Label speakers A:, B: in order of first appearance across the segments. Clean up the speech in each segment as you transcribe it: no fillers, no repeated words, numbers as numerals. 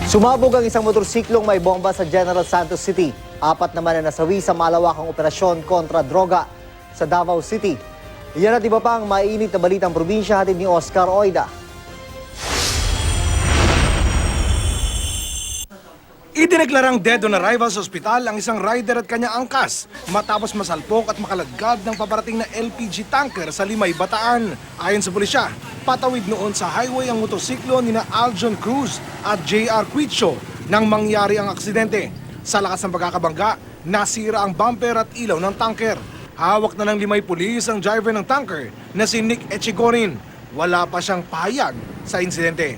A: Sumabog ang isang motorsiklong may bomba sa General Santos City. Apat naman na nasawi sa malawakang operasyon kontra droga sa Davao City. Iyan at iba pang mainit na balitang probinsya hatid ni Oscar Oida.
B: Idineklarang dead on arrival sa ospital ang isang rider at kanyang angkas matapos masalpok at makalagkad ng paparating na LPG tanker sa Limay, Bataan. Ayon sa pulisya, patawid noon sa highway ang motorsiklo ni Aljon Cruz at JR Quicho nang mangyari ang aksidente. Sa lakas ng pagkakabangga, nasira ang bumper at ilaw ng tanker. Hawak na ng Limay Police ang driver ng tanker na si Nick Echegorin. Wala pa siyang pahayag sa insidente.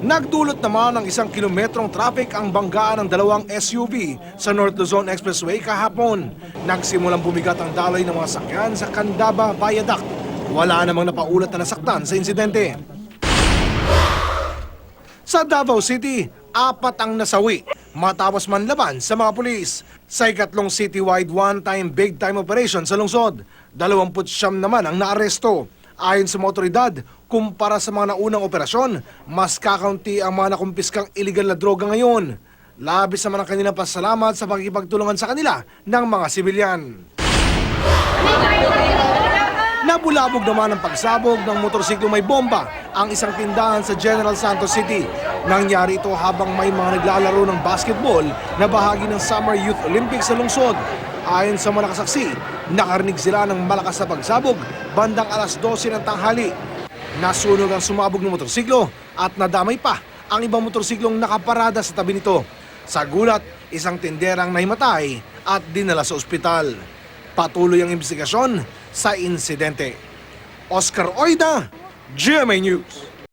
B: Nagdulot naman ng 1 kilometrong traffic ang banggaan ng dalawang SUV sa North Luzon Expressway kahapon. Nagsimulang bumigat ang daloy ng mga sakyan sa Candaba Viaduct. Wala namang napaulat na nasaktan sa insidente. Sa Davao City, 4 ang nasawi matapos manlaban sa mga pulis. Sa ikatlong citywide one-time big-time operation sa lungsod, 29 naman ang naaresto. Ayon sa mga otoridad, kumpara sa mga naunang operasyon, mas kakaunti ang mga nakumpiskang iligal na droga ngayon. Labis naman ang kanilang pasalamat sa pagkipagtulungan sa kanila ng mga sibilyan. Nabulabog naman ang pagsabog ng motorsiklo may bomba ang isang tindahan sa General Santos City. Nangyari ito habang may mga naglalaro ng basketball na bahagi ng Summer Youth Olympics sa lungsod. Ayon sa mga nakasaksi, nakarinig sila ng malakas na pagsabog bandang alas 12 ng tanghali. Nasunog ang sumabog ng motorsiklo at nadamay pa ang ibang motorsiklong nakaparada sa tabi nito. Sa gulat, isang tinderang nahimatay at dinala sa ospital. Patuloy ang investigasyon sa insidente. Oscar Oida, GMA News.